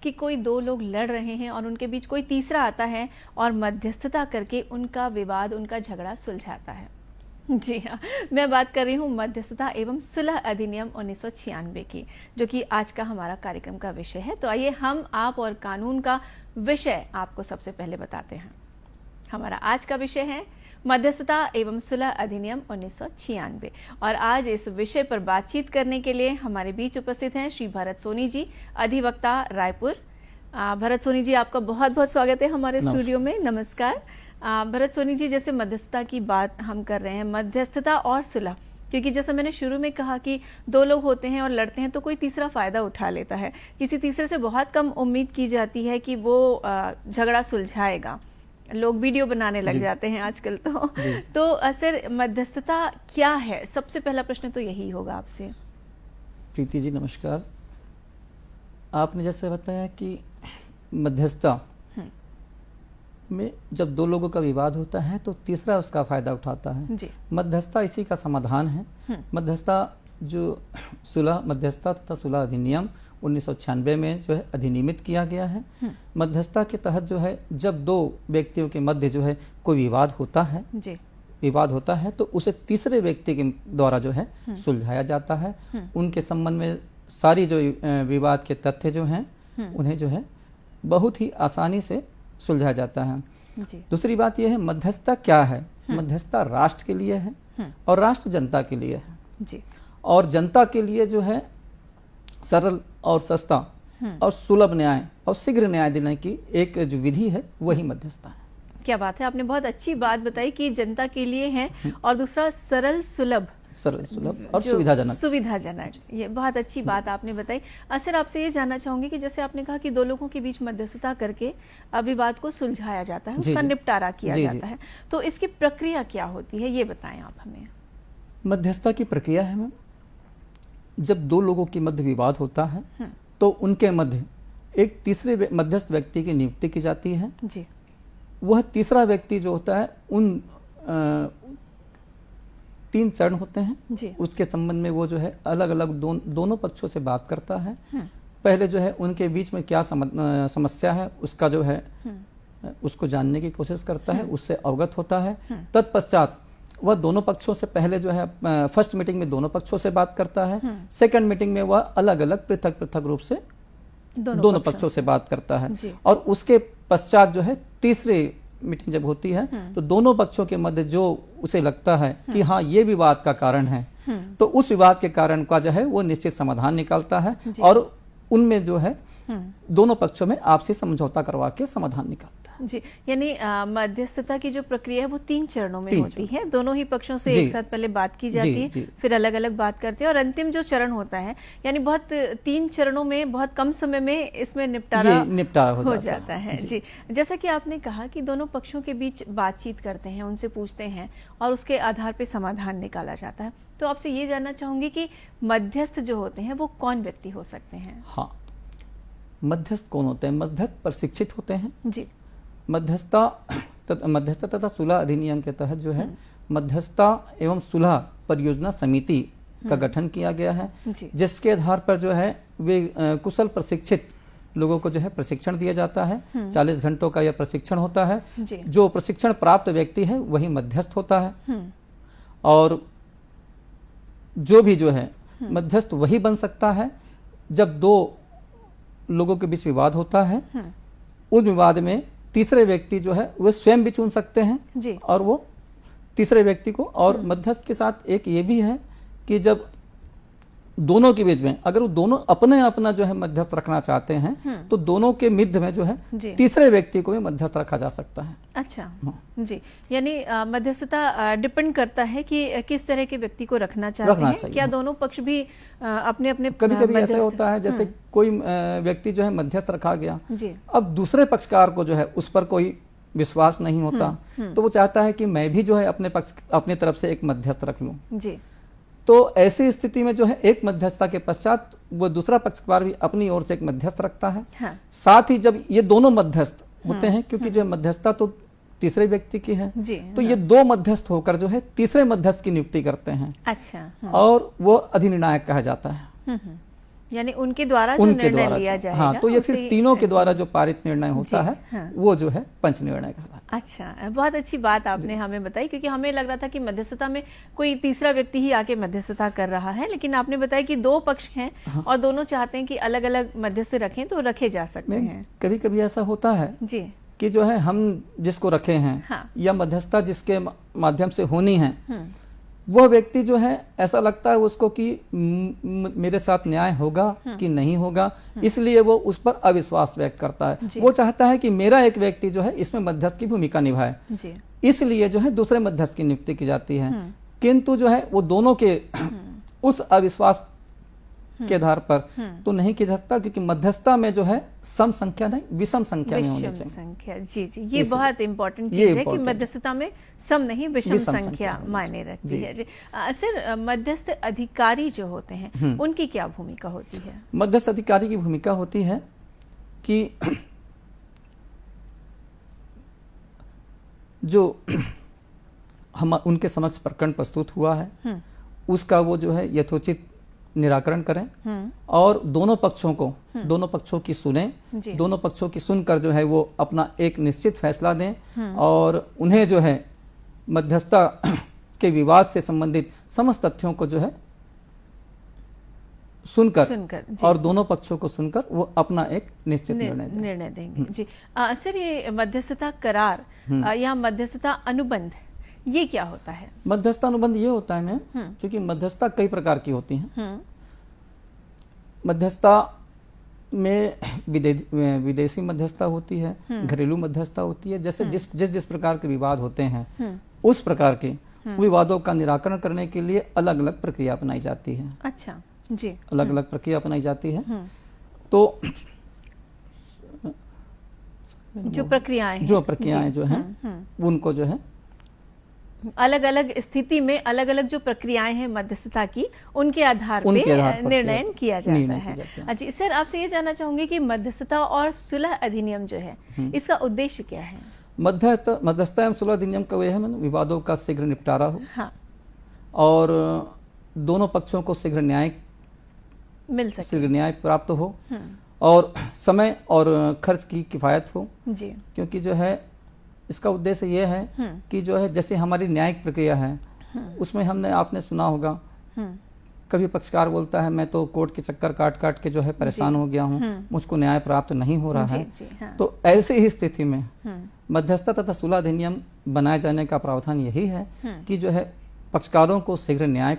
कि कोई दो लोग लड़ रहे हैं और उनके बीच कोई तीसरा आता है और मध्यस्थता करके उनका विवाद, उनका झगड़ा सुलझाता है। जी हाँ, मैं बात कर रही हूँ मध्यस्थता एवं सुलह अधिनियम 1996 की, जो कि आज का हमारा कार्यक्रम का विषय है। तो आइए हम, आप और कानून का विषय आपको सबसे पहले बताते हैं। हमारा आज का विषय है मध्यस्थता एवं सुलह अधिनियम 1996 और आज इस विषय पर बातचीत करने के लिए हमारे बीच उपस्थित हैं श्री भरत सोनी जी, अधिवक्ता, रायपुर। भरत सोनी जी, आपका बहुत बहुत स्वागत है हमारे स्टूडियो में। नमस्कार। भरत सोनी जी, जैसे मध्यस्थता की बात हम कर रहे हैं, मध्यस्थता और सुलह, क्योंकि जैसा मैंने शुरू में कहा कि दो लोग होते हैं और लड़ते हैं तो कोई तीसरा फायदा उठा लेता है। किसी तीसरे से बहुत कम उम्मीद की जाती है कि वो झगड़ा सुलझाएगा। लोग वीडियो बनाने लग जाते हैं आजकल। तो सर, मध्यस्थता क्या है? सबसे पहला प्रश्न तो यही होगा आपसे। प्रीति जी नमस्कार। आपने जैसे बताया कि मध्यस्थता में जब दो लोगों का विवाद होता है तो तीसरा उसका फायदा उठाता है जी। मध्यस्थता इसी का समाधान है। मध्यस्थता जो सुलह, मध्यस्थता तथा सुलह अधिनियम 1996 में जो है अधिनियमित किया गया है। मध्यस्थता के तहत जो है जब दो व्यक्तियों के मध्य जो है कोई विवाद होता है जी। विवाद होता है तो उसे तीसरे व्यक्ति के द्वारा जो है सुलझाया जाता है। उनके संबंध में सारी जो विवाद के तथ्य जो हैं उन्हें जो है बहुत ही आसानी से सुलझाया जाता है जी। दूसरी बात यह है, मध्यस्थता क्या है? मध्यस्थता राष्ट्र के लिए है और राष्ट्र जनता के लिए है जी। और जनता के लिए जो है सरल और सस्ता और सुलभ न्याय और शीघ्र न्याय देने की एक जो विधि है वही मध्यस्थता है। क्या बात है, आपने बहुत अच्छी बात बताई कि जनता के लिए है और दूसरा सरल सुलभ और सुविधाजनक। ये बहुत अच्छी बात आपने बताई। सर, आपसे ये जानना चाहूंगी कि जैसे आपने कहा कि दो लोगों के बीच मध्यस्थता करके विवाद को सुलझाया जाता है, उसका निपटारा किया जाता है, तो इसकी प्रक्रिया क्या होती है, ये बताएं आप हमें। मध्यस्थता की प्रक्रिया है मैम, जब दो लोगों के मध्य विवाद होता है तो उनके मध्य एक तीसरे मध्यस्थ व्यक्ति की नियुक्ति की जाती है जी। वह तीसरा व्यक्ति जो होता है उन 3 चरण होते हैं जी। उसके संबंध में वो जो है अलग अलग दोनों पक्षों से बात करता है। पहले जो है उनके बीच में क्या समस्या है उसका जो है उसको जानने की कोशिश करता है, उससे अवगत होता है। तत्पश्चात वह दोनों पक्षों से पहले जो है फर्स्ट मीटिंग में दोनों पक्षों से बात करता है, सेकंड मीटिंग में वह अलग अलग पृथक रूप से दोनों पक्षों से बात करता है और उसके पश्चात जो है तीसरी मीटिंग जब होती है तो दोनों पक्षों के मध्य जो उसे लगता है कि हाँ ये विवाद का कारण है तो उस विवाद के कारण का जो है वो निश्चित समाधान निकालता है और उनमें जो है दोनों पक्षों में आपसी समझौता करवा के समाधान निकालता है जी। यानी मध्यस्थता की जो प्रक्रिया है वो 3 चरणों में होती है। दोनों ही पक्षों से एक साथ पहले बात की जाती है, फिर अलग अलग बात करते हैं और अंतिम जो चरण होता है, यानी बहुत 3 चरणों में बहुत कम समय में इसमें निपटारा हो जाता है जी। जैसा कि आपने कहा कि दोनों पक्षों के बीच बातचीत करते हैं, उनसे पूछते हैं और उसके आधार पर समाधान निकाला जाता है। तो आपसे ये जानना चाहूंगी कि मध्यस्थ जो होते हैं वो कौन व्यक्ति हो सकते हैं? हाँ, मध्यस्थ कौन होते हैं? मध्यस्थ प्रशिक्षित होते हैं जी। मध्यस्थता तथा सुलह अधिनियम के तहत जो है मध्यस्थता एवं सुलह परियोजना समिति का गठन किया गया है, जिसके आधार पर जो है वे कुशल प्रशिक्षित लोगों को जो है प्रशिक्षण दिया जाता है। 40 घंटों का यह प्रशिक्षण होता है। जो प्रशिक्षण प्राप्त व्यक्ति है वही मध्यस्थ होता है और जो भी जो है मध्यस्थ वही बन सकता है जब दो लोगों के बीच विवाद होता है। उस विवाद में तीसरे व्यक्ति जो है वे स्वयं भी चुन सकते हैं जी। और वो तीसरे व्यक्ति को, और मध्यस्थ के साथ एक ये भी है कि जब दोनों के बीच में अगर वो दोनों अपने अपना जो है मध्यस्थ रखना चाहते हैं तो दोनों के मध्य में जो है तीसरे व्यक्ति को भी मध्यस्थ रखा जा सकता है। अच्छा जी, यानी मध्यस्थता डिपेंड करता है कि किस तरह के व्यक्ति को रखना चाहते हैं। क्या दोनों पक्ष भी अपने अपने कभी कभी ऐसा होता है जैसे कोई व्यक्ति जो है मध्यस्थ रखा गया, अब दूसरे पक्षकार को जो है उस पर कोई विश्वास नहीं होता तो वो चाहता है कि मैं भी जो है अपने तरफ से एक मध्यस्थ रख लूं जी। तो ऐसी स्थिति में जो है एक मध्यस्थता के पश्चात वो दूसरा पक्षकार भी अपनी ओर से एक मध्यस्थ रखता है। हाँ। साथ ही जब ये दोनों मध्यस्थ होते हैं, क्योंकि जो मध्यस्थता तो तीसरे व्यक्ति की है जी, तो ये 2 मध्यस्थ होकर जो है तीसरे मध्यस्थ की नियुक्ति करते हैं। अच्छा। और वो अधिनिर्णायक कहा जाता है। यानी उनके द्वारा जो उनके निर्णय द्वारा लिया जाएगा, हाँ, तो ये फिर उसे- तीनों के द्वारा जो पारित निर्णय होता जी, है हाँ। वो जो है पंच निर्णय कहलाता अच्छा, बहुत अच्छी बात आपने हमें बताई, क्योंकि हमें लग रहा था कि मध्यस्थता में कोई तीसरा व्यक्ति ही आके मध्यस्थता कर रहा है, लेकिन आपने बताया कि दो पक्ष हैं और दोनों चाहते हैं कि अलग अलग मध्यस्थ रखें तो रखे जा सकते है। हैं। कभी कभी ऐसा होता है जी कि जो है हम जिसको रखे हैं हाँ। या मध्यस्थता जिसके माध्यम से होनी है, वह व्यक्ति जो है ऐसा लगता है उसको कि मेरे साथ न्याय होगा कि नहीं होगा, इसलिए वो उस पर अविश्वास व्यक्त करता है। जी। वो चाहता है कि मेरा एक व्यक्ति जो है इसमें मध्यस्थ की भूमिका निभाए, जी इसलिए जो है दूसरे मध्यस्थ की नियुक्ति की जाती है। किंतु जो है वो दोनों के उस अविश्वास के आधार पर तो नहीं किया जा सकता, क्योंकि मध्यस्थता में जो है सम संख्या नहीं विषम संख्या में होनी विषम चाहिए। संख्या, जी जी, ये इसलिए- बहुत इंपॉर्टेंट ये चीज है कि important है। मध्यस्थता में सम नहीं विषम विषम संख्या संख्या होनी मायने चाहिए। रखती जी, है। जी सर, मध्यस्थ अधिकारी जो होते हैं उनकी क्या भूमिका होती है? मध्यस्थ अधिकारी की भूमिका होती है कि जो हम उनके समक्ष प्रकरण प्रस्तुत हुआ है उसका वो जो है यथोचित निराकरण करें और दोनों पक्षों की सुने, जी। दोनों पक्षों की सुनकर जो है वो अपना एक निश्चित फैसला दें और उन्हें जो है मध्यस्थता के विवाद से संबंधित समस्त तथ्यों को जो है सुनकर जी। और दोनों पक्षों को सुनकर वो अपना एक निश्चित निर्णय देंगे। जी सर, ये मध्यस्थता करार या मध्यस्थता अनुबंध ये क्या होता है? मध्यस्थता अनुबंध ये होता है मैम, क्योंकि मध्यस्थता कई प्रकार की होती हैं। मध्यस्थता में विदेशी मध्यस्थता होती है, घरेलू मध्यस्थता होती है। जैसे जिस प्रकार के विवाद होते हैं उस प्रकार के विवादों का निराकरण करने के लिए अलग अलग प्रक्रिया अपनाई जाती है। अच्छा जी, अलग अलग प्रक्रिया अपनाई जाती है। तो जो प्रक्रियाएं जो हैं उनको जो है अलग अलग स्थिति में अलग अलग जो प्रक्रियाएं हैं मध्यस्थता की, उनके आधार पे निर्णय किया जाता है। जी सर, आपसे ये जानना चाहूंगी कि मध्यस्थता और सुलह अधिनियम जो है इसका उद्देश्य क्या है? मध्यस्थता एवं सुलह अधिनियम का यह है विवादों का शीघ्र निपटारा हो, हाँ। और दोनों पक्षों को शीघ्र न्याय प्राप्त हो और समय और खर्च की किफायत हो। जी। क्योंकि जो है इसका उद्देश्य ये है कि जो है जैसे हमारी न्यायिक प्रक्रिया है उसमें आपने सुना होगा, कभी पक्षकार बोलता है मैं तो कोर्ट के चक्कर काट के जो है परेशान हो गया हूँ, मुझको न्याय प्राप्त नहीं हो रहा है। हाँ। तो ऐसी ही स्थिति में मध्यस्थता तथा सुलह अधिनियम बनाए जाने का प्रावधान यही है कि जो है पक्षकारों को शीघ्र न्याय